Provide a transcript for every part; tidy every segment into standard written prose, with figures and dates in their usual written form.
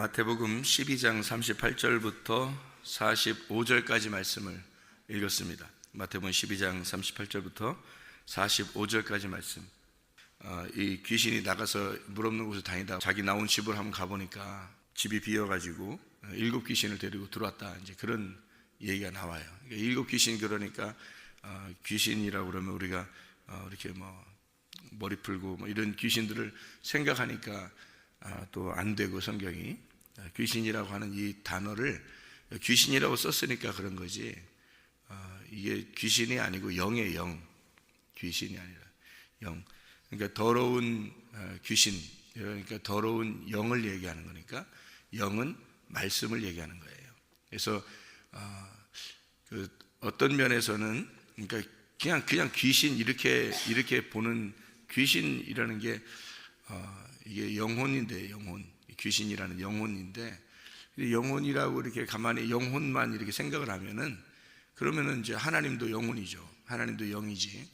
마태복음 12장 38절부터 45절까지 말씀을 읽었습니다. 마태복음 12장 38절부터 45절까지 말씀. 이 귀신이 나가서 물 없는 곳을 다니다 자기 나온 집을 한번 가보니까 집이 비어가지고 7 귀신을 데리고 들어왔다, 이제 그런 얘기가 나와요. 그러니까 7 귀신, 그러니까 귀신이라고 그러면 우리가 이렇게 머리 풀고 이런 귀신들을 생각하니까 또 안 되고, 성경이 귀신이라고 하는 이 단어를 귀신이라고 썼으니까 그런 거지, 이게 귀신이 아니고 영의 영, 귀신이 아니라 영. 그러니까 더러운 귀신, 그러니까 더러운 영을 얘기하는 거니까 영은 말씀을 얘기하는 거예요. 그래서 어떤 면에서는 그러니까 그냥 귀신 이렇게 보는, 귀신이라는 게 이게 영혼인데, 영혼, 귀신이라는 영혼인데, 영혼이라고 이렇게 가만히 영혼만 이렇게 생각을 하면은, 그러면은 이제 하나님도 영혼이죠. 하나님도 영이지.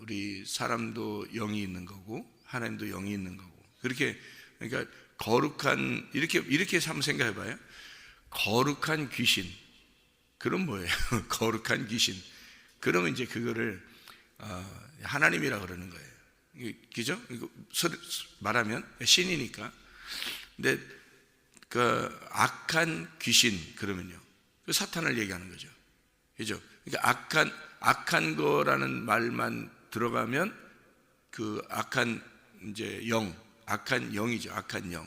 우리 사람도 영이 있는 거고 하나님도 영이 있는 거고. 그렇게, 그러니까 거룩한, 이렇게 한번 생각해 봐요. 거룩한 귀신, 그럼 뭐예요? 거룩한 귀신, 그러면 이제 그거를 하나님이라 그러는 거예요. 그죠? 말하면 신이니까. 근데 그 악한 귀신 그러면요, 그 사탄을 얘기하는 거죠. 그죠? 그러니까 악한 거라는 말만 들어가면 그 악한 이제 영, 악한 영이죠. 악한 영.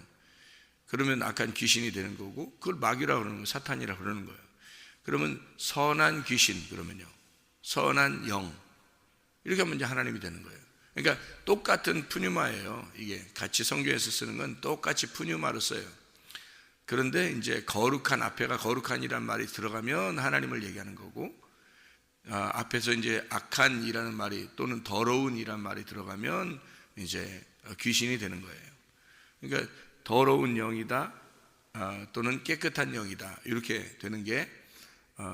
그러면 악한 귀신이 되는 거고, 그걸 마귀라고 그러는 거예요. 사탄이라고 그러는 거예요. 그러면 선한 귀신 그러면요, 선한 영, 이렇게 하면 이제 하나님이 되는 거예요. 그러니까 똑같은 푸뉴마예요. 이게 같이 성경에서 쓰는 건 똑같이 푸뉴마로 써요. 그런데 이제 거룩한, 앞에가 거룩한이라는 말이 들어가면 하나님을 얘기하는 거고, 앞에서 이제 악한이라는 말이 또는 더러운이라는 말이 들어가면 이제 귀신이 되는 거예요. 그러니까 더러운 영이다, 또는 깨끗한 영이다, 이렇게 되는 게,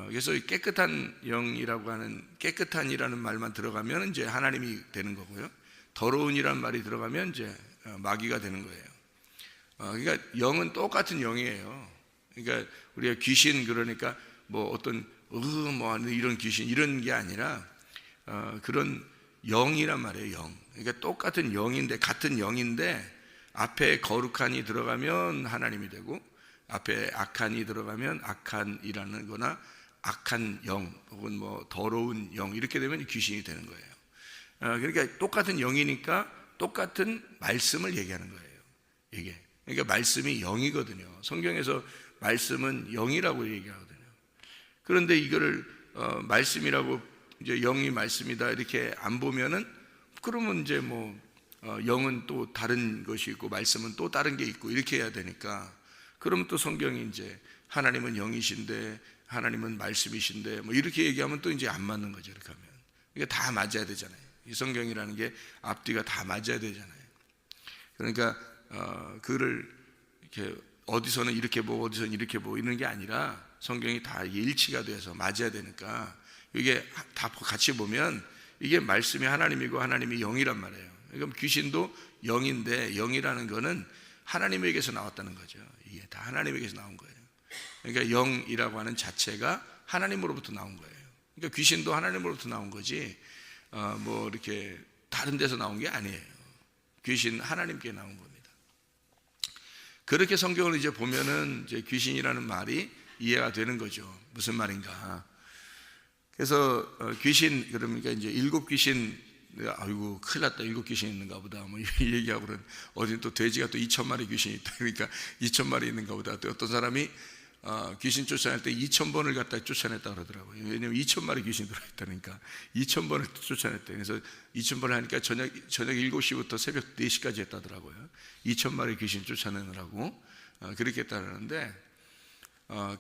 그래서 깨끗한 영이라고 하는, 깨끗한이라는 말만 들어가면 이제 하나님이 되는 거고요. 더러운이라는 말이 들어가면 이제 마귀가 되는 거예요. 그러니까 영은 똑같은 영이에요. 그러니까 우리가 귀신, 그러니까 어떤 이런 귀신, 이런 게 아니라 그런 영이란 말이에요. 영. 그러니까 똑같은 영인데, 같은 영인데, 앞에 거룩한이 들어가면 하나님이 되고, 앞에 악한이 들어가면 악한이라는 거나 악한 영, 혹은 더러운 영, 이렇게 되면 귀신이 되는 거예요. 그러니까 똑같은 영이니까 똑같은 말씀을 얘기하는 거예요. 이게. 그러니까 말씀이 영이거든요. 성경에서 말씀은 영이라고 얘기하거든요. 그런데 이거를 말씀이라고, 이제 영이 말씀이다 이렇게 안 보면은, 그러면 이제 영은 또 다른 것이 있고 말씀은 또 다른 게 있고 이렇게 해야 되니까, 그러면 또 성경이 이제 하나님은 영이신데 하나님은 말씀이신데 이렇게 얘기하면 또 이제 안 맞는 거죠. 이렇게 하면 이게 다 맞아야 되잖아요. 이 성경이라는 게 앞뒤가 다 맞아야 되잖아요. 그러니까 그를 이렇게 어디서는 이렇게 보고 어디서는 이렇게 보고 이런 게 아니라, 성경이 다 일치가 돼서 맞아야 되니까, 이게 다 같이 보면 이게 말씀이 하나님이고 하나님이 영이란 말이에요. 그러니까 귀신도 영인데, 영이라는 거는 하나님에게서 나왔다는 거죠. 이게 다 하나님에게서 나온 거예요. 그러니까 영이라고 하는 자체가 하나님으로부터 나온 거예요. 그러니까 귀신도 하나님으로부터 나온 거지, 이렇게 다른 데서 나온 게 아니에요. 귀신 하나님께 나온 겁니다. 그렇게 성경을 이제 보면은 이제 귀신이라는 말이 이해가 되는 거죠. 무슨 말인가. 그래서 귀신, 그러니까 이제 7 귀신, 아이고 큰일 났다, 7 귀신 있는가 보다 얘기하고, 그런 어디 또 돼지가 또 2,000마리 귀신이 있다, 그러니까 2,000마리 있는가 보다. 또 어떤 사람이 귀신 쫓아낼 때 2,000번을 갖다 쫓아냈다 그러더라고요. 왜냐면 2,000마리 귀신이 들어있다니까 2,000번을 쫓아냈대. 그래서 2,000번을 하니까 저녁 7시부터 새벽 4시까지 했다더라고요. 2,000마리 귀신 쫓아내느라고 그렇게 했다는데,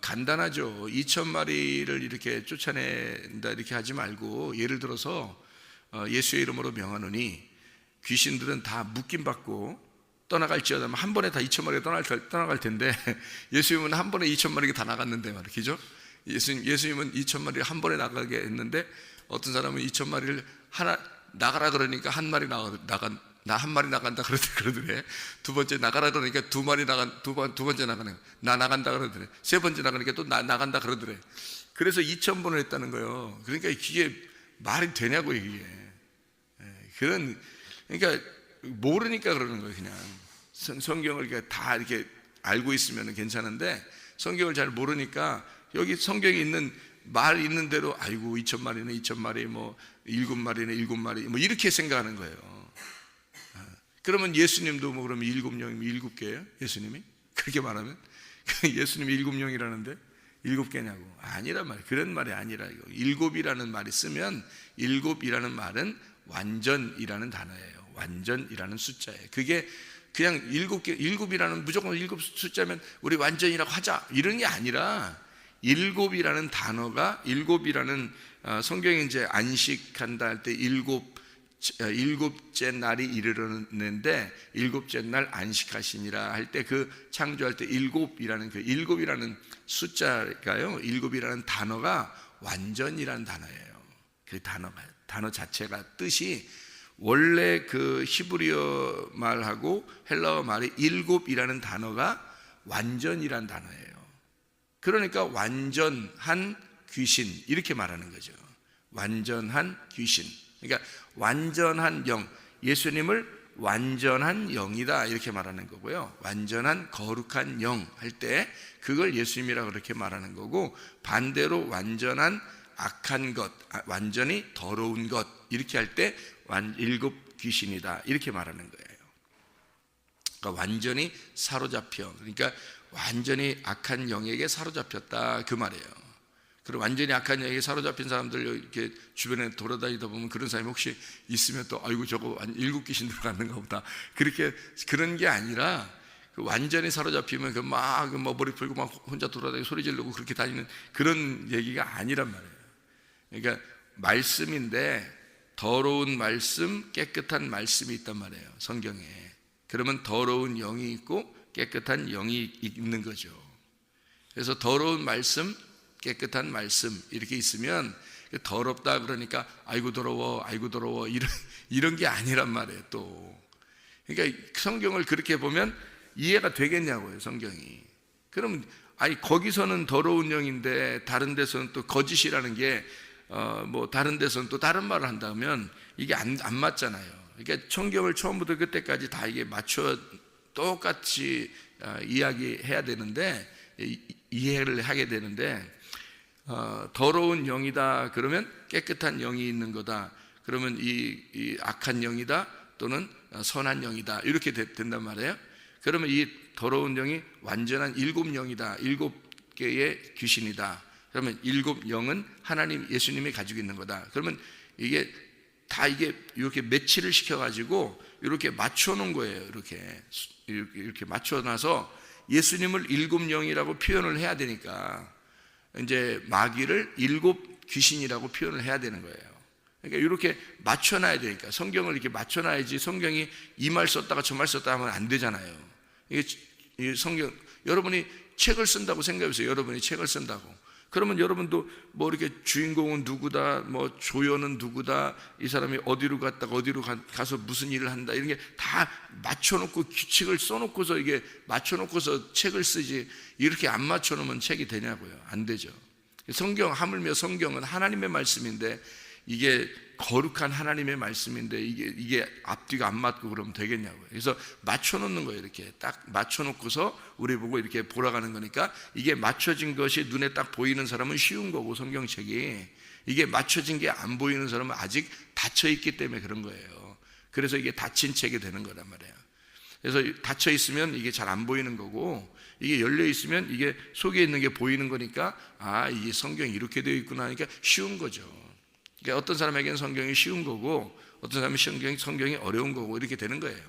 간단하죠. 2,000마리를 이렇게 쫓아낸다 이렇게 하지 말고, 예를 들어서 예수의 이름으로 명하노니 귀신들은 다 묶임 받고 떠나갈지어다, 한 번에 다 2,000마리가 떠나갈 텐데, 예수님은 한 번에 2,000마리가 다 나갔는데 말이죠. 예수님은 2,000마리를 한 번에 나가게 했는데, 어떤 사람은 2,000마리를 하나 나가라 그러니까 한 마리 나 한 마리 나간다 그러더래. 두 번째 나가라 그러니까 두 번째 나가네. 나 나간다 그러더래. 세 번째 나가니까 또 나간다 그러더래. 그래서 2,000번을 했다는 거예요. 그러니까 이게 말이 되냐고 이게. 그러니까 모르니까 그러는 거예요. 그냥 성경을 다 이렇게 알고 있으면 괜찮은데 성경을 잘 모르니까 여기 성경에 있는 말 있는 대로 아이고 2,000마리네 2,000마리 뭐 7마리네 7마리 뭐 이렇게 생각하는 거예요. 그러면 예수님도 뭐 그러면 7영이면 7개예요? 예수님이? 그렇게 말하면 예수님이 7영이라는데 7개냐고. 아니란 말이에요. 그런 말이 아니라 이거. 7이라는 말이 쓰면 7이라는 말은 완전이라는 단어예요. 완전이라는 숫자예요. 그게 그냥 7개, 7이라는 무조건 7 숫자면 우리 완전이라고 하자 이런 게 아니라 7이라는 단어가 7이라는 성경에 이제 안식한다 할 때 일곱째 날이 이르렀는데 일곱째 날 안식하시니라 할 때 그 창조할 때 일곱이라는 그 일곱이라는 숫자가요, 일곱이라는 단어가 완전이라는 단어예요. 그 단어 자체가 뜻이 원래 그 히브리어 말하고 헬라어 말이 일곱이라는 단어가 완전이라는 단어예요. 그러니까 완전한 귀신 이렇게 말하는 거죠. 완전한 귀신. 그러니까 완전한 영, 예수님을 완전한 영이다 이렇게 말하는 거고요. 완전한 거룩한 영 할 때 그걸 예수님이라고 그렇게 말하는 거고, 반대로 완전한 악한 것, 완전히 더러운 것 이렇게 할 때 일곱 귀신이다 이렇게 말하는 거예요. 그러니까 완전히 사로잡혀, 그러니까 완전히 악한 영에게 사로잡혔다 그 말이에요. 그리고 완전히 악한 영에게 사로잡힌 사람들 이렇게 주변에 돌아다니다 보면 그런 사람이 혹시 있으면 또 아이고 저거 일곱 귀신 들어갔는가 보다 그렇게 그런 게 아니라 그 완전히 사로잡히면 그 막 머리 풀고 막 혼자 돌아다니고 소리 지르고 그렇게 다니는 그런 얘기가 아니란 말이에요. 그러니까 말씀인데 더러운 말씀, 깨끗한 말씀이 있단 말이에요, 성경에. 그러면 더러운 영이 있고 깨끗한 영이 있는 거죠. 그래서 더러운 말씀, 깨끗한 말씀 이렇게 있으면 더럽다 그러니까 아이고 더러워 아이고 더러워 이런 게 아니란 말이에요. 또 그러니까 성경을 그렇게 보면 이해가 되겠냐고요, 성경이. 그럼 아니 거기서는 더러운 영인데 다른 데서는 또 거짓이라는 게 뭐 다른 데서는 또 다른 말을 한다면 이게 안 맞잖아요. 그러니까 성경을 처음부터 끝까지 다 이게 맞춰 똑같이 이야기해야 되는데, 이해를 하게 되는데, 더러운 영이다 그러면 깨끗한 영이 있는 거다 그러면 이 악한 영이다 또는 선한 영이다 이렇게 된단 말이에요. 그러면 이 더러운 영이 완전한 일곱 영이다, 7개의 귀신이다. 그러면 일곱 영은 하나님 예수님이 가지고 있는 거다. 그러면 이게 다 이게 이렇게 매치를 시켜가지고 이렇게 맞춰놓은 거예요. 이렇게 맞춰놔서 예수님을 일곱 영이라고 표현을 해야 되니까 이제 마귀를 일곱 귀신이라고 표현을 해야 되는 거예요. 그러니까 이렇게 맞춰놔야 되니까 성경을 이렇게 맞춰놔야지, 성경이 이 말 썼다가 저 말 썼다 하면 안 되잖아요. 이게 성경, 여러분이 책을 쓴다고 생각해보세요. 여러분이 책을 쓴다고. 그러면 여러분도 뭐 이렇게 주인공은 누구다, 뭐 조연은 누구다, 이 사람이 어디로 갔다가 어디로 가서 무슨 일을 한다, 이런 게 다 맞춰놓고 규칙을 써놓고서 이게 맞춰놓고서 책을 쓰지, 이렇게 안 맞춰놓으면 책이 되냐고요. 안 되죠. 성경, 하물며 성경은 하나님의 말씀인데, 이게 거룩한 하나님의 말씀인데 이게 앞뒤가 안 맞고 그러면 되겠냐고요. 그래서 맞춰놓는 거예요. 이렇게 딱 맞춰놓고서 우리 보고 이렇게 보라가는 거니까, 이게 맞춰진 것이 눈에 딱 보이는 사람은 쉬운 거고, 성경책이 이게 맞춰진 게 안 보이는 사람은 아직 닫혀 있기 때문에 그런 거예요. 그래서 이게 닫힌 책이 되는 거란 말이에요. 그래서 닫혀 있으면 이게 잘 안 보이는 거고, 이게 열려 있으면 이게 속에 있는 게 보이는 거니까, 아, 이게 성경이 이렇게 되어 있구나 하니까 쉬운 거죠. 그러니까 어떤 사람에게는 성경이 쉬운 거고 어떤 사람은 성경이 어려운 거고 이렇게 되는 거예요.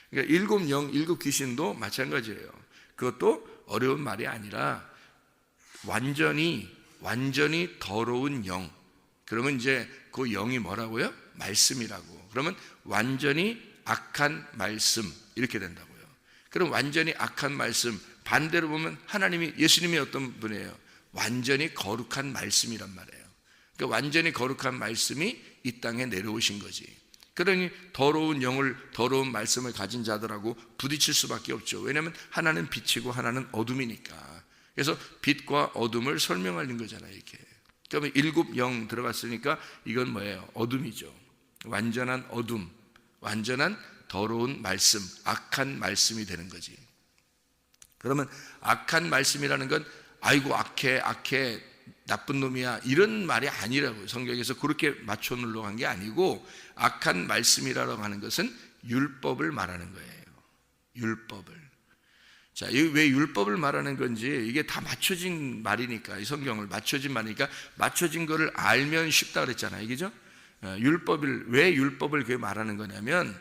그러니까 일곱 영, 일곱 귀신도 마찬가지예요. 그것도 어려운 말이 아니라 완전히 더러운 영. 그러면 이제 그 영이 뭐라고요? 말씀이라고. 그러면 완전히 악한 말씀 이렇게 된다고요. 그럼 완전히 악한 말씀, 반대로 보면 하나님이, 예수님이 어떤 분이에요? 완전히 거룩한 말씀이란 말이에요. 그러니까 완전히 거룩한 말씀이 이 땅에 내려오신 거지. 그러니 더러운 말씀을 가진 자들하고 부딪힐 수밖에 없죠. 왜냐하면 하나는 빛이고 하나는 어둠이니까. 그래서 빛과 어둠을 설명하는 거잖아요, 이렇게. 그러면 7영 들어갔으니까 이건 뭐예요? 어둠이죠. 완전한 어둠, 완전한 더러운 말씀, 악한 말씀이 되는 거지. 그러면 악한 말씀이라는 건 아이고 악해 나쁜 놈이야 이런 말이 아니라고요. 성경에서 그렇게 맞춰 놓으려고 한 게 아니고, 악한 말씀이라고 하는 것은 율법을 말하는 거예요. 율법을. 자, 왜 율법을 말하는 건지, 이게 다 맞춰진 말이니까, 이 성경을 맞춰진 말이니까 맞춰진 거를 알면 쉽다 그랬잖아요, 그죠? 왜 율법을 그렇게 말하는 거냐면,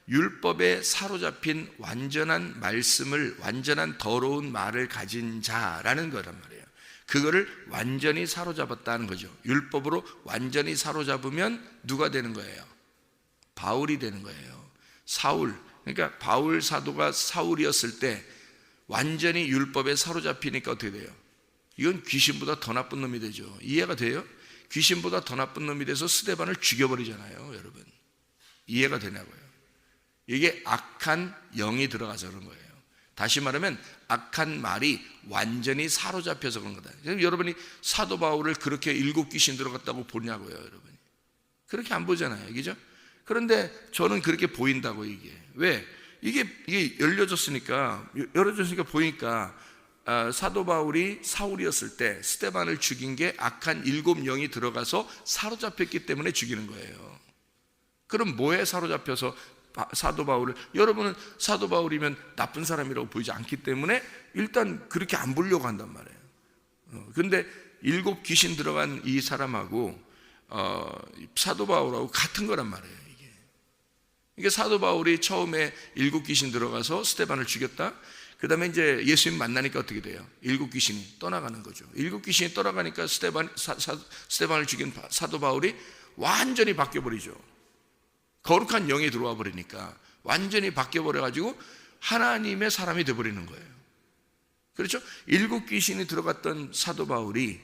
율법에 사로잡힌 완전한 말씀을, 완전한 더러운 말을 가진 자라는 거란 말이에요. 그거를 완전히 사로잡았다는 거죠. 율법으로 완전히 사로잡으면 누가 되는 거예요? 바울이 되는 거예요. 사울. 그러니까 바울 사도가 사울이었을 때 완전히 율법에 사로잡히니까 어떻게 돼요? 이건 귀신보다 더 나쁜 놈이 되죠. 이해가 돼요? 귀신보다 더 나쁜 놈이 돼서 스데반을 죽여버리잖아요, 여러분. 이해가 되냐고요? 이게 악한 영이 들어가서 그런 거예요. 다시 말하면 악한 말이 완전히 사로잡혀서 그런 거다. 여러분이 사도 바울을 그렇게 7 귀신 들어갔다고 보냐고요, 여러분이. 그렇게 안 보잖아요, 그죠? 그런데 저는 그렇게 보인다고, 이게. 왜? 이게 열려졌으니까 보니까, 사도 바울이 사울이었을 때 스데반을 죽인 게 악한 7 영이 들어가서 사로잡혔기 때문에 죽이는 거예요. 그럼 뭐에 사로잡혀서 사도 바울을, 여러분은 사도 바울이면 나쁜 사람이라고 보이지 않기 때문에 일단 그렇게 안 보려고 한단 말이에요. 근데 7 귀신 들어간 이 사람하고 사도 바울하고 같은 거란 말이에요, 이게 사도 바울이 처음에 7 귀신 들어가서 스데반을 죽였다. 그 다음에 이제 예수님 만나니까 어떻게 돼요? 7 귀신이 떠나가는 거죠. 7 귀신이 떠나가니까 스데반을 죽인 사도 바울이 완전히 바뀌어버리죠. 거룩한 영이 들어와 버리니까 완전히 바뀌어버려가지고 하나님의 사람이 되어버리는 거예요. 그렇죠? 7 귀신이 들어갔던 사도 바울이,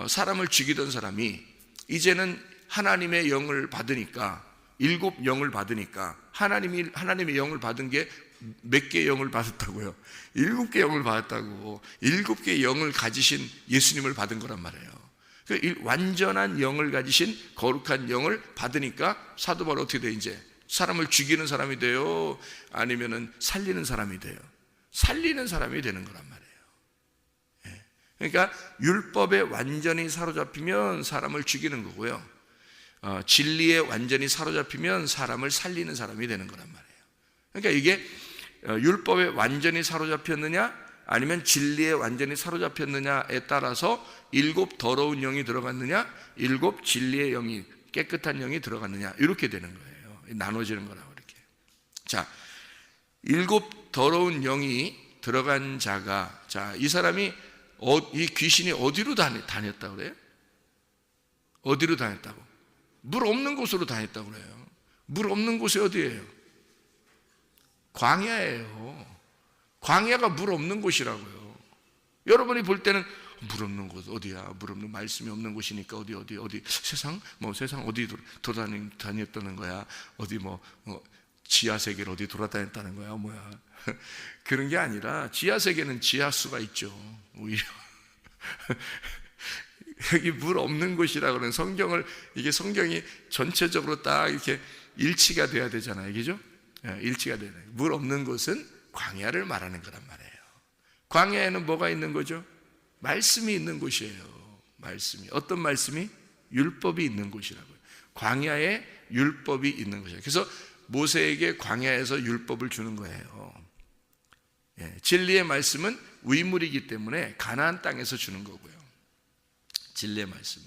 사람을 죽이던 사람이 이제는 하나님의 영을 받으니까, 7 영을 받으니까, 하나님의 영을 받은 게 몇 개 영을 받았다고요? 7개 영을 받았다고. 7개 영을 가지신 예수님을 받은 거란 말이에요. 완전한 영을 가지신 거룩한 영을 받으니까 사도 바울 어떻게 돼? 이제 사람을 죽이는 사람이 돼요? 아니면은 살리는 사람이 돼요? 살리는 사람이 되는 거란 말이에요. 그러니까 율법에 완전히 사로잡히면 사람을 죽이는 거고요, 진리에 완전히 사로잡히면 사람을 살리는 사람이 되는 거란 말이에요. 그러니까 이게 율법에 완전히 사로잡혔느냐 아니면 진리에 완전히 사로잡혔느냐에 따라서 7 더러운 영이 들어갔느냐, 7 진리의 영이, 깨끗한 영이 들어갔느냐, 이렇게 되는 거예요. 나눠지는 거라고, 이렇게. 자, 7 더러운 영이 들어간 자가, 자, 이 사람이 이 귀신이 어디로 다녔다고 그래요? 어디로 다녔다고? 물 없는 곳으로 다녔다고 그래요. 물 없는 곳이 어디예요? 광야예요. 광야가 물 없는 곳이라고요. 여러분이 볼 때는 물 없는 곳 어디야? 물 없는, 말씀이 없는 곳이니까 어디 세상 어디 돌아다녔다는 거야? 어디 지하 세계를 어디 돌아다녔다는 거야? 뭐야? 그런 게 아니라, 지하 세계는 지하수가 있죠, 오히려. 여기 물 없는 곳이라고 하는 이게 성경이 전체적으로 딱 이렇게 일치가 돼야 되잖아요, 그죠? 일치가 돼야 돼요. 물 없는 곳은 광야를 말하는 거란 말이에요. 광야에는 뭐가 있는 거죠? 말씀이 있는 곳이에요. 말씀이. 어떤 말씀이? 율법이 있는 곳이라고요. 광야에 율법이 있는 곳이에요. 그래서 모세에게 광야에서 율법을 주는 거예요. 진리의 말씀은 위물이기 때문에 가나안 땅에서 주는 거고요, 진리의 말씀은.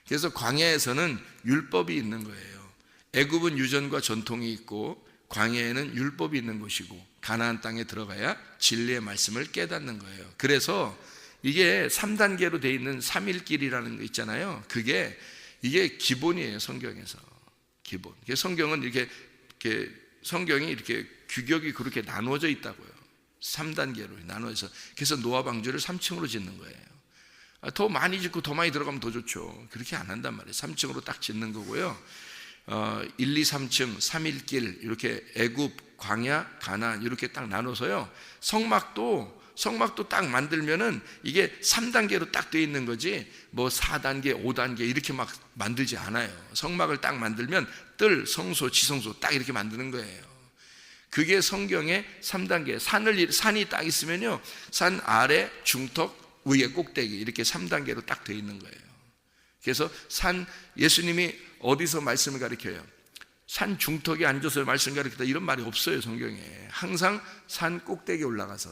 그래서 광야에서는 율법이 있는 거예요. 애굽은 유전과 전통이 있고 광야에는 율법이 있는 곳이고, 가나안 땅에 들어가야 진리의 말씀을 깨닫는 거예요. 그래서 이게 3단계로 되어 있는 3일길이라는 거 있잖아요. 이게 기본이에요, 성경에서. 기본. 성경은 성경이 이렇게 규격이 그렇게 나누어져 있다고요. 3단계로 나누어서. 그래서 노아 방주를 3층으로 짓는 거예요. 더 많이 짓고 더 많이 들어가면 더 좋죠. 그렇게 안 한단 말이에요. 3층으로 딱 짓는 거고요. 1, 2, 3층 3일길 이렇게 애굽, 광야, 가나안 이렇게 딱 나눠서요. 성막도 딱 만들면은 이게 3단계로 딱 되어 있는 거지 뭐 4단계, 5단계 이렇게 막 만들지 않아요. 성막을 딱 만들면 뜰, 성소, 지성소 딱 이렇게 만드는 거예요. 그게 성경의 3단계. 산이 딱 있으면요, 산 아래, 중턱, 위에 꼭대기 이렇게 3단계로 딱 되어 있는 거예요. 그래서 예수님이 어디서 말씀을 가르쳐요? 산 중턱에 앉아서 말씀 가르치다 이런 말이 없어요, 성경에. 항상 산 꼭대기에 올라가서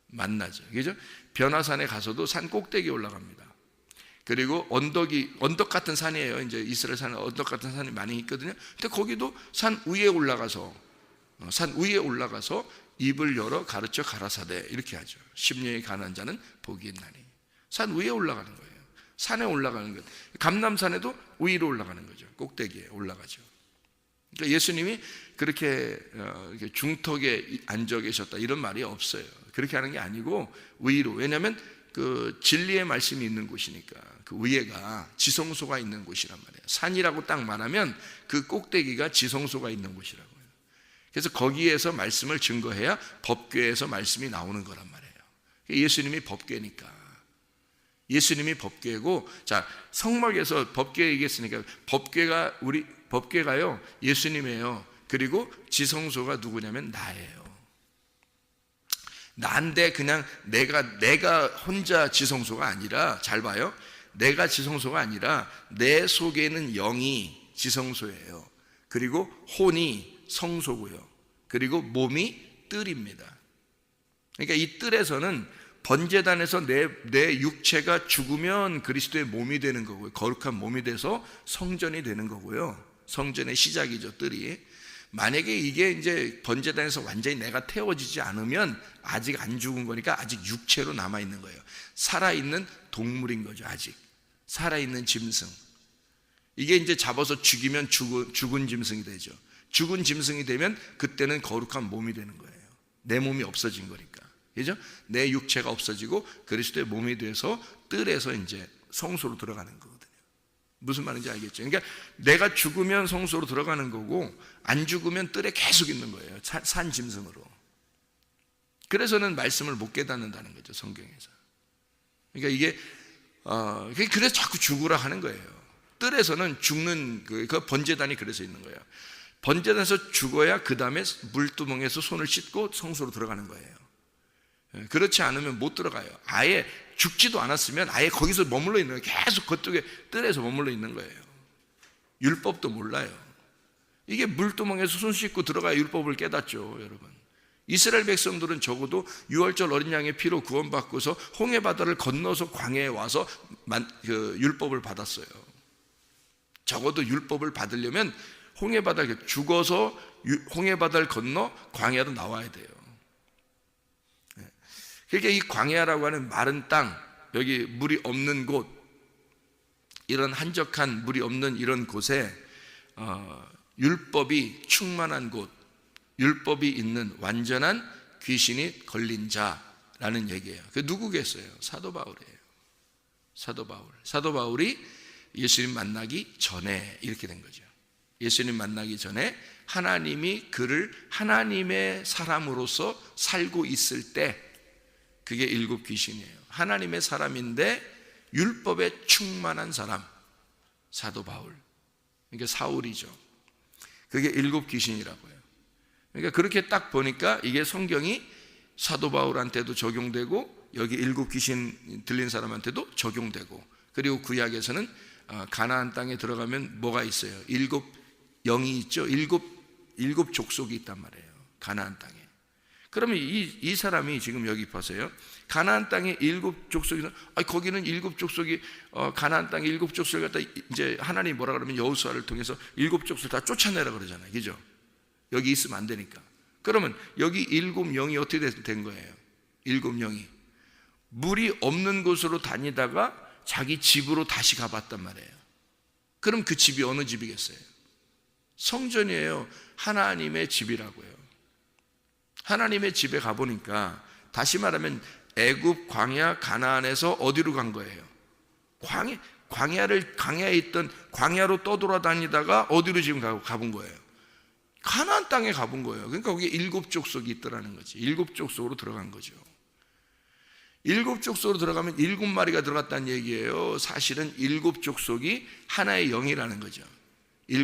만나죠. 그죠? 변화산에 가서도 산 꼭대기에 올라갑니다. 그리고 언덕 같은 산이에요. 이제 이스라엘 산은 언덕 같은 산이 많이 있거든요. 근데 거기도 산 위에 올라가서 입을 열어 가르쳐 가라사대 이렇게 하죠. 심령이 가난한 자는 복이 있나니. 산 위에 올라가는 거예요. 산에 올라가는 것. 감람산에도 위로 올라가는 거죠. 꼭대기에 올라가죠. 그러니까 예수님이 그렇게 중턱에 앉아 계셨다 이런 말이 없어요. 그렇게 하는 게 아니고 위로. 왜냐하면 그 진리의 말씀이 있는 곳이니까 그 위에가 지성소가 있는 곳이란 말이에요. 산이라고 딱 말하면 그 꼭대기가 지성소가 있는 곳이라고요. 그래서 거기에서 말씀을 증거해야 법궤에서 말씀이 나오는 거란 말이에요. 예수님이 법궤니까. 예수님이 법궤고, 자, 성막에서 법궤 얘기했으니까 법궤가요 예수님이에요. 그리고 지성소가 누구냐면 나예요. 나인데 그냥 내가 혼자 지성소가 아니라, 잘 봐요. 내가 지성소가 아니라 내 속에 있는 영이 지성소예요. 그리고 혼이 성소고요. 그리고 몸이 뜰입니다. 그러니까 이 뜰에서는 번제단에서 내 육체가 죽으면 그리스도의 몸이 되는 거고요. 거룩한 몸이 돼서 성전이 되는 거고요. 성전의 시작이죠, 뜰이. 만약에 이게 이제 번제단에서 완전히 내가 태워지지 않으면 아직 안 죽은 거니까 아직 육체로 남아있는 거예요. 살아있는 동물인 거죠, 아직. 살아있는 짐승. 이게 이제 잡아서 죽이면 죽은 짐승이 되죠. 죽은 짐승이 되면 그때는 거룩한 몸이 되는 거예요. 내 몸이 없어진 거니까. 그죠? 내 육체가 없어지고 그리스도의 몸이 돼서 뜰에서 이제 성소로 들어가는 거거든요. 무슨 말인지 알겠죠? 그러니까 내가 죽으면 성소로 들어가는 거고 안 죽으면 뜰에 계속 있는 거예요. 산 짐승으로. 그래서는 말씀을 못 깨닫는다는 거죠, 성경에서. 그러니까 이게 그래서 자꾸 죽으라 하는 거예요. 뜰에서는 죽는 그 번제단이 그래서 있는 거예요. 번제단에서 죽어야 그 다음에 물두멍에서 손을 씻고 성소로 들어가는 거예요. 그렇지 않으면 못 들어가요. 아예 죽지도 않았으면 아예 거기서 머물러 있는 거예요. 계속 그쪽에 뜰에서 머물러 있는 거예요. 율법도 몰라요. 이게 물두멍에서 손 씻고 들어가야 율법을 깨닫죠, 여러분. 이스라엘 백성들은 적어도 유월절 어린 양의 피로 구원받고서 홍해 바다를 건너서 광야에 와서 율법을 받았어요. 적어도 율법을 받으려면 홍해 바다를 죽어서 홍해 바다를 건너 광야로 나와야 돼요. 그러니까 이 광야라고 하는 마른 땅, 여기 물이 없는 곳, 이런 한적한 물이 없는 이런 곳에 율법이 충만한 곳, 율법이 있는 완전한 귀신이 걸린 자라는 얘기예요. 그 누구겠어요? 사도 바울이에요. 사도 바울이 예수님 만나기 전에 이렇게 된 거죠. 예수님 만나기 전에 하나님이 그를 하나님의 사람으로서 살고 있을 때, 그게 일곱 귀신이에요. 하나님의 사람인데 율법에 충만한 사람, 사도 바울. 그러니까 사울이죠. 그게 일곱 귀신이라고 해요. 그러니까 그렇게 딱 보니까 이게 성경이 사도 바울한테도 적용되고 여기 일곱 귀신 들린 사람한테도 적용되고, 그리고 구약에서는 가나안 땅에 들어가면 뭐가 있어요? 일곱 영이 있죠. 일곱 족속이 있단 말이에요, 가나안 땅에. 그러면 이 사람이 지금 여기 보세요. 가나안 땅에 일곱 족속이, 거기는 일곱 족속이 가나안 땅에 일곱 족속을 갖다 이제 하나님이 뭐라 그러면 여호수아를 통해서 일곱 족속 다 쫓아내라 그러잖아요, 그죠? 여기 있으면 안 되니까. 그러면 여기 일곱 영이 어떻게 된 거예요? 일곱 영이 물이 없는 곳으로 다니다가 자기 집으로 다시 가봤단 말이에요. 그럼 그 집이 어느 집이겠어요? 성전이에요. 하나님의 집이라고요. 하나님의 집에 가보니까 다시 말하면 애굽, 광야, 가나안에서 어디로 간 거예요? 광야에 있던 광야로 떠돌아다니다가 어디로 지금 가본 거예요? 가나안 땅에 가본 거예요. 그러니까 거기에 7 족속이 있더라는 거지. 7 족속으로 들어간 거죠. 7 족속으로 들어가면 7마리가 들어갔다는 얘기예요. 사실은 7 족속이 하나의 영이라는 거죠.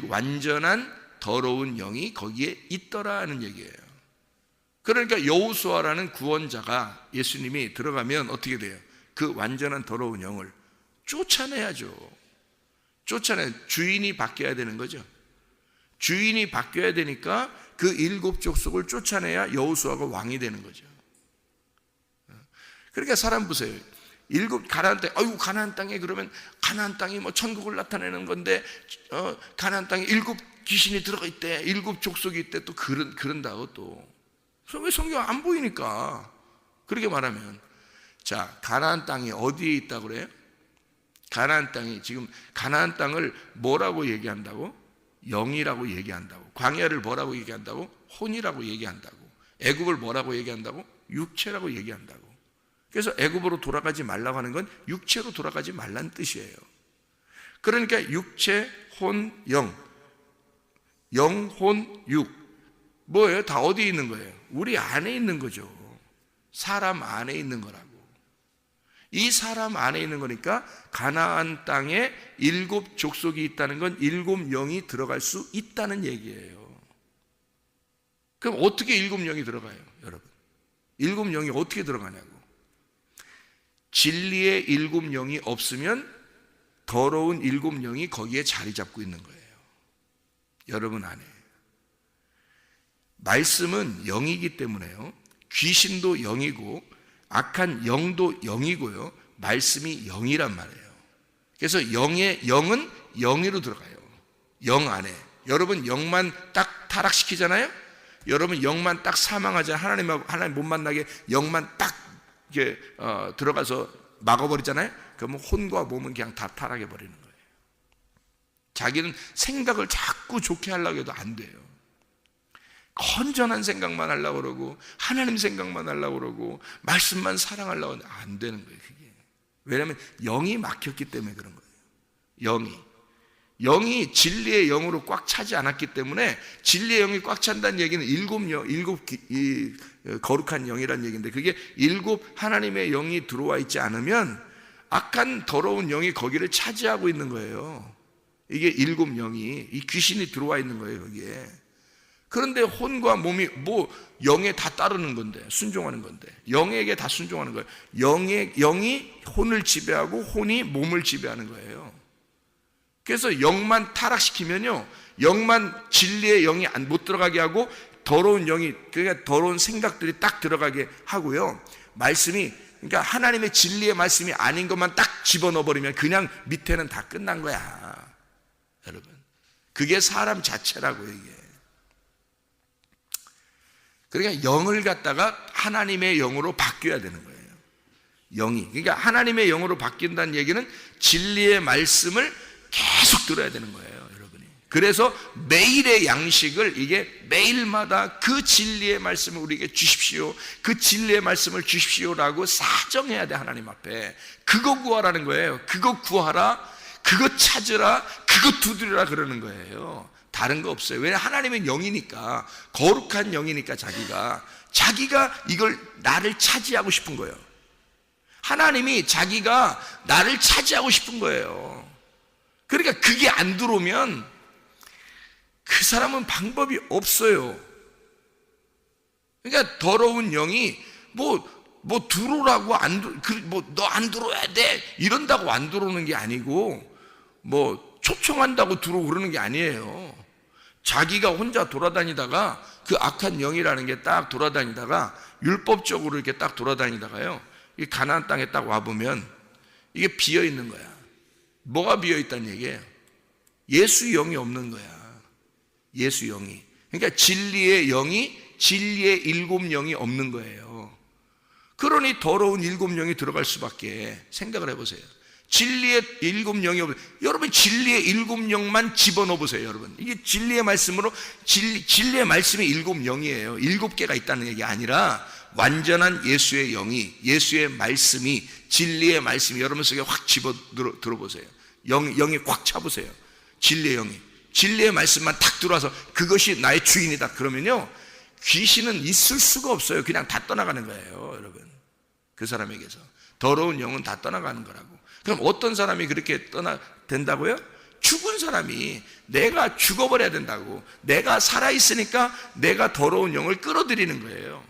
완전한 더러운 영이 거기에 있더라는 얘기예요. 그러니까 여호수아라는 구원자가, 예수님이 들어가면 어떻게 돼요? 그 완전한 더러운 영을 쫓아내야죠. 주인이 바뀌어야 되는 거죠. 주인이 바뀌어야 되니까 그 7 족속을 쫓아내야 여호수아가 왕이 되는 거죠. 그러니까 사람 보세요. 가나안 땅에 그러면 가나안 땅이 뭐 천국을 나타내는 건데, 가나안 땅에 7 귀신이 들어가 있대, 7 족속이 있대, 또 그런다고 또. 왜 성경 안 보이니까 그렇게 말하면. 자, 가나안 땅이 어디에 있다고 그래요? 가나안 땅이, 지금 가나안 땅을 뭐라고 얘기한다고? 영이라고 얘기한다고. 광야를 뭐라고 얘기한다고? 혼이라고 얘기한다고. 애굽을 뭐라고 얘기한다고? 육체라고 얘기한다고. 그래서 애굽으로 돌아가지 말라고 하는 건 육체로 돌아가지 말라는 뜻이에요. 그러니까 육체, 혼, 영, 혼, 육, 뭐예요? 다 어디에 있는 거예요? 우리 안에 있는 거죠. 사람 안에 있는 거라고. 이 사람 안에 있는 거니까 가나안 땅에 7 족속이 있다는 건 7 영이 들어갈 수 있다는 얘기예요. 그럼 어떻게 7 영이 들어가요, 여러분? 7 영이 어떻게 들어가냐고. 진리의 7 영이 없으면 더러운 7 영이 거기에 자리 잡고 있는 거예요. 여러분 안에. 말씀은 영이기 때문에요. 귀신도 영이고 악한 영도 영이고요. 말씀이 영이란 말이에요. 그래서 영은 영으로 들어가요. 영 안에. 여러분 영만 딱 타락시키잖아요. 여러분 영만 딱 사망하잖아요. 하나님 못 만나게 영만 딱 이렇게 들어가서 막아버리잖아요. 그러면 혼과 몸은 그냥 다 타락해 버리는 거예요. 자기는 생각을 자꾸 좋게 하려고 해도 안 돼요. 건전한 생각만 하려고 그러고 하나님 생각만 하려고 그러고 말씀만 사랑하려고 하는데 안 되는 거예요. 그게. 왜냐하면 영이 막혔기 때문에 그런 거예요. 영이 진리의 영으로 꽉 차지 않았기 때문에, 진리의 영이 꽉 찬다는 얘기는 7 거룩한 영이라는 얘기인데, 그게 7 하나님의 영이 들어와 있지 않으면 악한 더러운 영이 거기를 차지하고 있는 거예요. 이게 7 영이, 이 귀신이 들어와 있는 거예요, 거기에. 그런데 혼과 몸이 뭐 영에 다 따르는 건데, 순종하는 건데, 영에게 다 순종하는 거예요. 영이 혼을 지배하고 혼이 몸을 지배하는 거예요. 그래서 영만 타락시키면요, 영만 진리의 영이 못 들어가게 하고 더러운 영이, 그러니까 더러운 생각들이 딱 들어가게 하고요. 말씀이, 그러니까 하나님의 진리의 말씀이 아닌 것만 딱 집어넣어버리면 그냥 밑에는 다 끝난 거야, 여러분. 그게 사람 자체라고 이게. 그러니까 영을 갖다가 하나님의 영으로 바뀌어야 되는 거예요. 영이. 그러니까 하나님의 영으로 바뀐다는 얘기는 진리의 말씀을 계속 들어야 되는 거예요, 여러분이. 그래서 매일의 양식을, 이게 매일마다 그 진리의 말씀을 우리에게 주십시오, 그 진리의 말씀을 주십시오라고 사정해야 돼, 하나님 앞에. 그거 구하라는 거예요. 그거 구하라, 그거 찾으라, 그거 두드리라 그러는 거예요. 다른 거 없어요. 왜냐하면 하나님은 영이니까, 거룩한 영이니까 자기가 이걸 나를 차지하고 싶은 거예요. 하나님이 자기가 나를 차지하고 싶은 거예요. 그러니까 그게 안 들어오면 그 사람은 방법이 없어요. 그러니까 더러운 영이 뭐 들어오라고 너 안 들어와야 돼 이런다고 안 들어오는 게 아니고, 뭐 초청한다고 들어오고 그러는 게 아니에요. 자기가 혼자 돌아다니다가, 그 악한 영이라는 게 딱 돌아다니다가 율법적으로 이렇게 딱 돌아다니다가요, 이 가나안 땅에 딱 와보면 이게 비어 있는 거야. 뭐가 비어 있다는 얘기예요? 예수 영이 없는 거야. 예수 영이. 그러니까 진리의 영이, 진리의 7 영이 없는 거예요. 그러니 더러운 7 영이 들어갈 수밖에. 생각을 해보세요. 진리의 7 영이 없어요. 여러분 진리의 7 영만 집어넣어 보세요, 여러분. 이게 진리의 말씀으로, 진리의 말씀이 7 영이에요. 7개가 있다는 얘기 아니라 완전한 예수의 영이, 예수의 말씀이, 진리의 말씀이 여러분 속에 확 집어 들어보세요. 영이 꽉 차보세요. 진리의 영이. 진리의 말씀만 탁 들어와서 그것이 나의 주인이다 그러면요, 귀신은 있을 수가 없어요. 그냥 다 떠나가는 거예요, 여러분. 그 사람에게서 더러운 영은 다 떠나가는 거라고. 그럼 어떤 사람이 그렇게 된다고요? 죽은 사람이 내가 죽어버려야 된다고. 내가 살아있으니까 내가 더러운 영을 끌어들이는 거예요.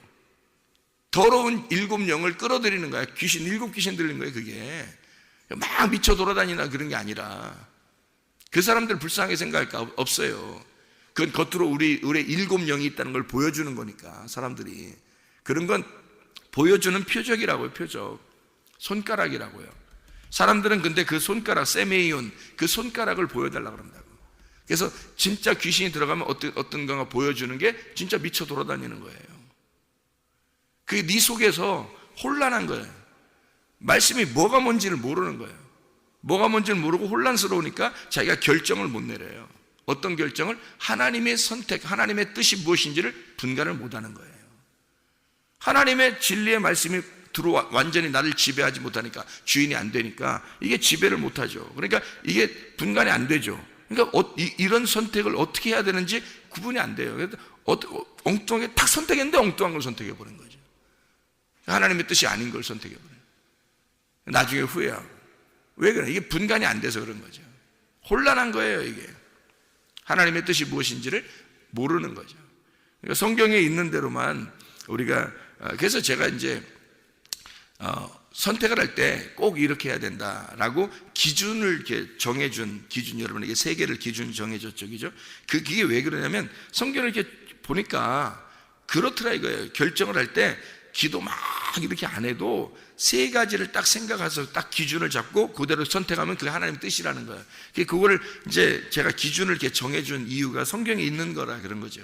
더러운 7영을 끌어들이는 거야. 귀신 7귀신 들린 거예요. 그게 막 미쳐 돌아다니나 그런 게 아니라, 그 사람들 불쌍하게 생각할까? 없어요. 그건 겉으로 우리의 7영이 있다는 걸 보여주는 거니까. 사람들이 그런 건 보여주는 표적이라고요. 표적. 손가락이라고요. 사람들은 근데 그 손가락, 세메이온, 그 손가락을 보여달라고 그런다고. 그래서 진짜 귀신이 들어가면 어떤 건가 보여주는 게 진짜 미쳐 돌아다니는 거예요. 그게 네 속에서 혼란한 거예요. 말씀이 뭐가 뭔지를 모르는 거예요. 뭐가 뭔지를 모르고 혼란스러우니까 자기가 결정을 못 내려요. 어떤 결정을? 하나님의 선택, 하나님의 뜻이 무엇인지를 분간을 못하는 거예요. 하나님의 진리의 말씀이 완전히 나를 지배하지 못하니까, 주인이 안 되니까 이게 지배를 못하죠. 그러니까 이게 분간이 안 되죠. 그러니까 이런 선택을 어떻게 해야 되는지 구분이 안 돼요. 그래서 엉뚱하게 탁 선택했는데 엉뚱한 걸 선택해버린 거죠. 하나님의 뜻이 아닌 걸 선택해버려요. 나중에 후회하고. 왜 그래? 이게 분간이 안 돼서 그런 거죠. 혼란한 거예요, 이게. 하나님의 뜻이 무엇인지를 모르는 거죠. 그러니까 성경에 있는 대로만 우리가, 그래서 제가 이제 선택을 할 때 꼭 이렇게 해야 된다라고 기준을 이렇게 정해준, 기준, 여러분에게 3개를 기준 정해줬죠, 그죠? 그게 왜 그러냐면 성경을 이렇게 보니까 그렇더라 이거예요. 결정을 할 때 기도 막 이렇게 안 해도 3가지를 딱 생각해서 딱 기준을 잡고 그대로 선택하면 그게 하나님 뜻이라는 거예요. 그거를 이제 제가 기준을 이렇게 정해준 이유가 성경에 있는 거라 그런 거죠.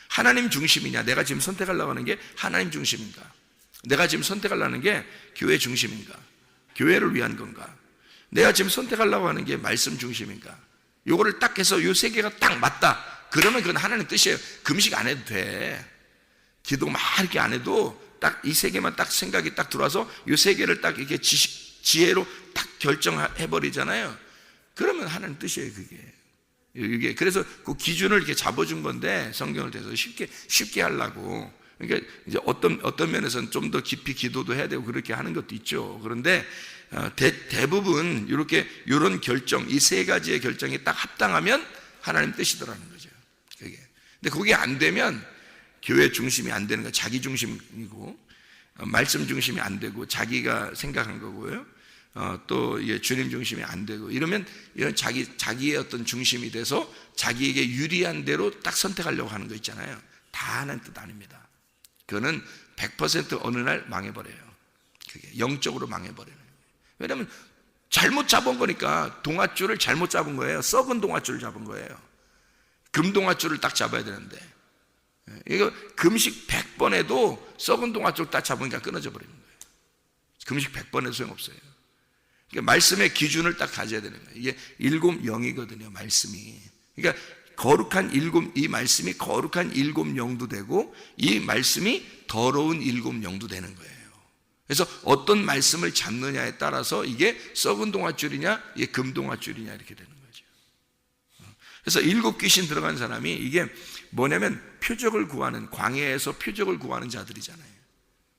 하나님 중심이냐, 내가 지금 선택하려고 하는 게 하나님 중심인가, 내가 지금 선택하려는 게 교회 중심인가, 교회를 위한 건가, 내가 지금 선택하려고 하는 게 말씀 중심인가, 요거를 딱 해서 요 3개가 딱 맞다 그러면 그건 하나님 뜻이에요. 금식 안 해도 돼. 기도 막 이렇게 안 해도 딱 이 3개만 딱 생각이 딱 들어와서 이 3개를 딱 이렇게 지혜로 딱 결정해버리잖아요. 그러면 하나님 뜻이에요, 그게. 이게 그래서 그 기준을 이렇게 잡아준 건데, 성경을 대해서 쉽게 하려고. 그러니까 이제 어떤 면에서는 좀 더 깊이 기도도 해야 되고 그렇게 하는 것도 있죠. 그런데 대부분 이런 결정, 이 3가지의 결정이 딱 합당하면 하나님 뜻이더라는 거죠. 그게. 근데 그게 안 되면 교회 중심이 안 되는 거, 자기 중심이고, 말씀 중심이 안 되고, 자기가 생각한 거고요. 또 주님 중심이 안 되고, 이러면 이런 자기의 어떤 중심이 돼서 자기에게 유리한 대로 딱 선택하려고 하는 거 있잖아요. 다 하나님 뜻 아닙니다. 그거는 100% 어느 날 망해버려요. 그게 영적으로 망해버려요. 왜냐하면 잘못 잡은 거니까. 동아줄을 잘못 잡은 거예요. 썩은 동아줄을 잡은 거예요. 금동아줄을 딱 잡아야 되는데, 이거 금식 100번 해도 썩은 동아줄 딱 잡으니까 끊어져 버리는 거예요. 금식 100번 해도 소용없어요. 그러니까 말씀의 기준을 딱 가져야 되는 거예요. 이게 7영이거든요, 말씀이. 그러니까 거룩한 이 말씀이 거룩한 7영도 되고, 이 말씀이 더러운 7영도 되는 거예요. 그래서 어떤 말씀을 잡느냐에 따라서 이게 썩은 동아줄이냐, 이게 금동아줄이냐 이렇게 되는 거죠. 그래서 7귀신 들어간 사람이 이게 뭐냐면 표적을 구하는, 광야에서 표적을 구하는 자들이잖아요.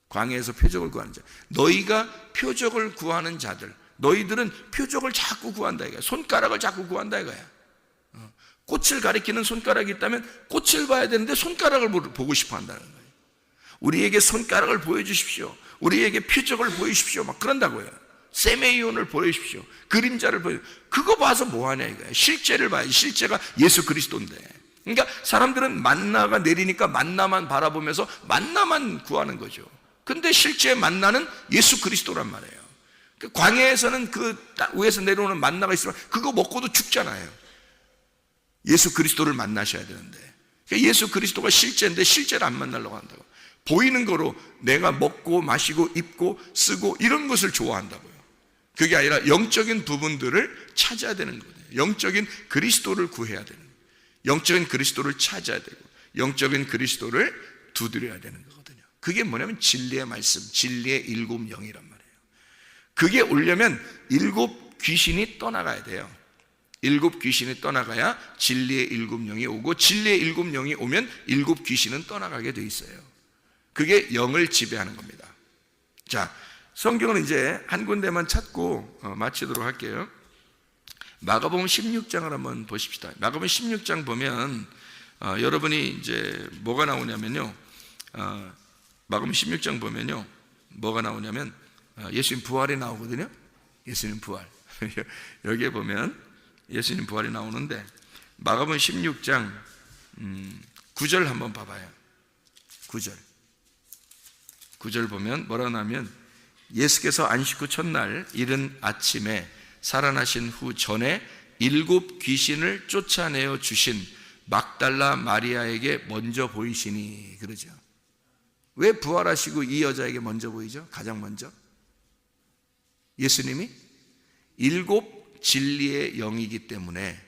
광야에서 표적을 구하는 자. 너희가 표적을 구하는 자들, 너희들은 표적을 자꾸 구한다 이거야. 손가락을 자꾸 구한다 이거야. 꽃을 가리키는 손가락이 있다면 꽃을 봐야 되는데 손가락을 보고 싶어 한다는 거예요. 우리에게 손가락을 보여주십시오. 우리에게 표적을 보여주십시오. 막 그런다고요. 세메이온을 보여주십시오. 그림자를 그거 봐서 뭐하냐 이거예요. 실제를 봐야지. 실제가 예수 그리스도인데. 그러니까 사람들은 만나가 내리니까 만나만 바라보면서 만나만 구하는 거죠. 근데 실제 만나는 예수 그리스도란 말이에요. 광야에서는 그 위에서 내려오는 만나가 있으면 그거 먹고도 죽잖아요. 예수 그리스도를 만나셔야 되는데, 그러니까 예수 그리스도가 실제인데 실제를 안 만나려고 한다고. 보이는 거로 내가 먹고 마시고 입고 쓰고 이런 것을 좋아한다고요. 그게 아니라 영적인 부분들을 찾아야 되는 거예요. 영적인 그리스도를 구해야 되는 거예요. 영적인 그리스도를 찾아야 되고, 영적인 그리스도를 두드려야 되는 거거든요. 그게 뭐냐면 진리의 말씀, 진리의 7영이란 말이에요. 그게 오려면 7 귀신이 떠나가야 돼요. 일곱 귀신이 떠나가야 진리의 일곱 영이 오고, 진리의 일곱 영이 오면 일곱 귀신은 떠나가게 돼 있어요. 그게 영을 지배하는 겁니다. 자, 성경은 이제 한 군데만 찾고 마치도록 할게요. 마가복음 16장을 한번 보십시다. 마가복음 16장 보면 여러분이 이제 뭐가 나오냐면요, 마가복음 16장 보면요, 뭐가 나오냐면 예수님 부활이 나오거든요. 예수님 부활. 여기에 보면 예수님 부활이 나오는데, 마가복음 16장 9절 한번 봐봐요. 9절 보면 뭐라고 나오면, 예수께서 안식 후 첫날 이른 아침에 살아나신 후 전에 일곱 귀신을 쫓아내어 주신 막달라 마리아에게 먼저 보이시니, 그러죠. 왜 부활하시고 이 여자에게 먼저 보이죠? 가장 먼저 예수님이 일곱 진리의 영이기 때문에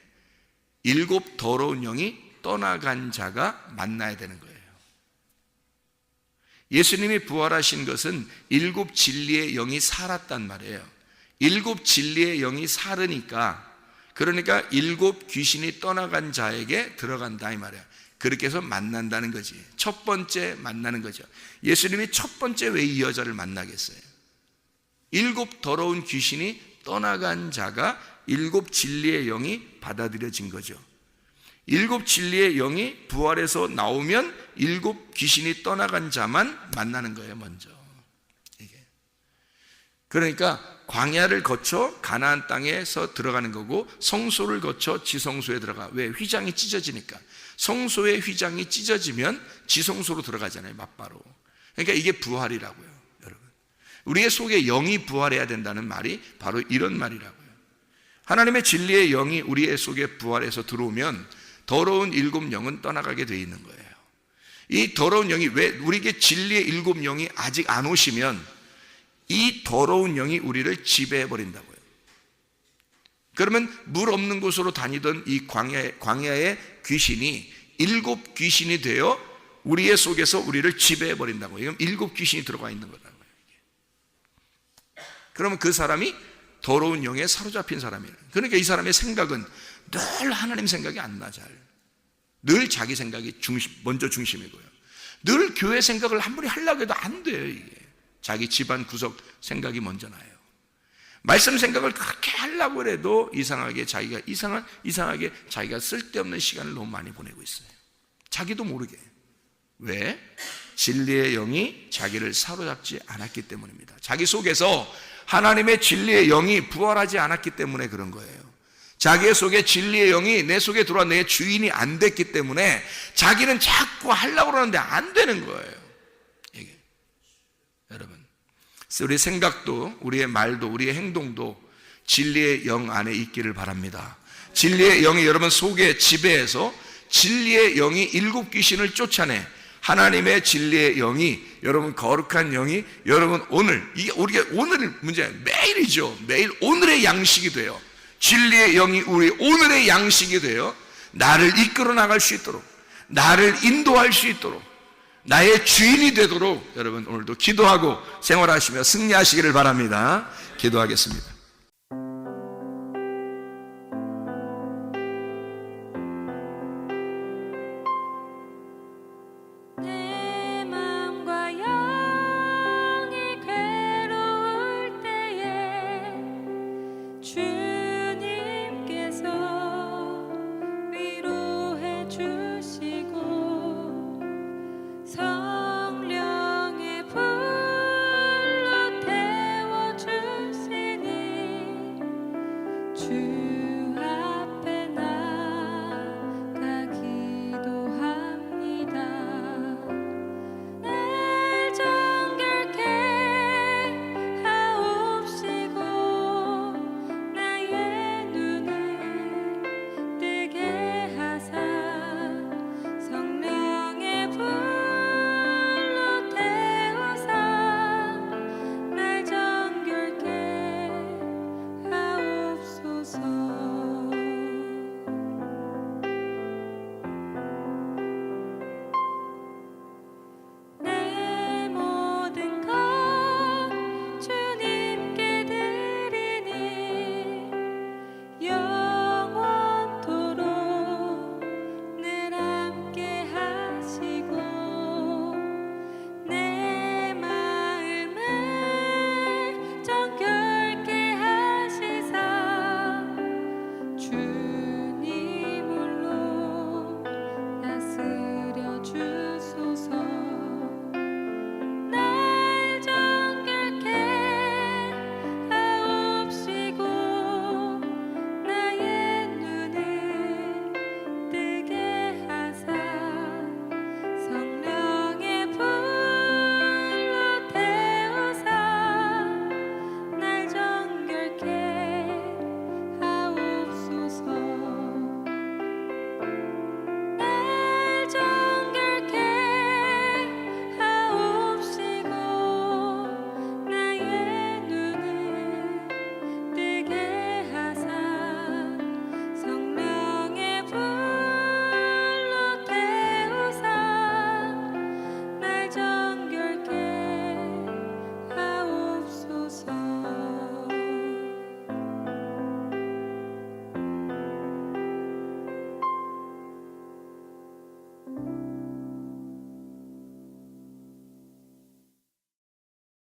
일곱 더러운 영이 떠나간 자가 만나야 되는 거예요. 예수님이 부활하신 것은 일곱 진리의 영이 살았단 말이에요. 일곱 진리의 영이 살으니까, 그러니까 일곱 귀신이 떠나간 자에게 들어간다 이 말이에요. 그렇게 해서 만난다는 거지. 첫 번째 만나는 거죠. 예수님이 첫 번째 왜 이 여자를 만나겠어요? 일곱 더러운 귀신이 떠나간 자가 일곱 진리의 영이 받아들여진 거죠. 일곱 진리의 영이 부활해서 나오면 일곱 귀신이 떠나간 자만 만나는 거예요, 먼저. 이게. 그러니까 광야를 거쳐 가나안 땅에서 들어가는 거고, 성소를 거쳐 지성소에 들어가. 왜? 휘장이 찢어지니까. 성소의 휘장이 찢어지면 지성소로 들어가잖아요, 맞바로. 그러니까 이게 부활이라고요, 여러분. 우리의 속에 영이 부활해야 된다는 말이 바로 이런 말이라고요. 하나님의 진리의 영이 우리의 속에 부활해서 들어오면 더러운 일곱 영은 떠나가게 되어 있는 거예요. 이 더러운 영이, 왜 우리에게 진리의 일곱 영이 아직 안 오시면 이 더러운 영이 우리를 지배해 버린다고요. 그러면 물 없는 곳으로 다니던 이 광야의 귀신이 일곱 귀신이 되어 우리의 속에서 우리를 지배해 버린다고요. 이건 일곱 귀신이 들어가 있는 거라고요. 그러면 그 사람이 더러운 영에 사로잡힌 사람이에요. 그러니까 이 사람의 생각은 늘 하나님 생각이 안 나, 잘. 늘 자기 생각이 먼저 중심이고요. 늘 교회 생각을 한 번에 하려고 해도 안 돼요, 이게. 자기 집안 구석 생각이 먼저 나요. 말씀 생각을 그렇게 하려고 해도 이상하게 자기가 쓸데없는 시간을 너무 많이 보내고 있어요. 자기도 모르게. 왜? 진리의 영이 자기를 사로잡지 않았기 때문입니다. 자기 속에서 하나님의 진리의 영이 부활하지 않았기 때문에 그런 거예요. 자기 속에 진리의 영이 내 속에 들어와 내 주인이 안 됐기 때문에 자기는 자꾸 하려고 그러는데 안 되는 거예요. 이게. 여러분, 우리 생각도, 우리의 말도, 우리의 행동도 진리의 영 안에 있기를 바랍니다. 진리의 영이 여러분 속에 지배해서 진리의 영이 일곱 귀신을 쫓아내, 하나님의 진리의 영이, 여러분 거룩한 영이, 여러분 오늘, 이게 우리가 오늘 문제야. 매일이죠. 매일 오늘의 양식이 돼요. 진리의 영이 우리 오늘의 양식이 되어 나를 이끌어 나갈 수 있도록, 나를 인도할 수 있도록, 나의 주인이 되도록 여러분 오늘도 기도하고 생활하시며 승리하시기를 바랍니다. 기도하겠습니다.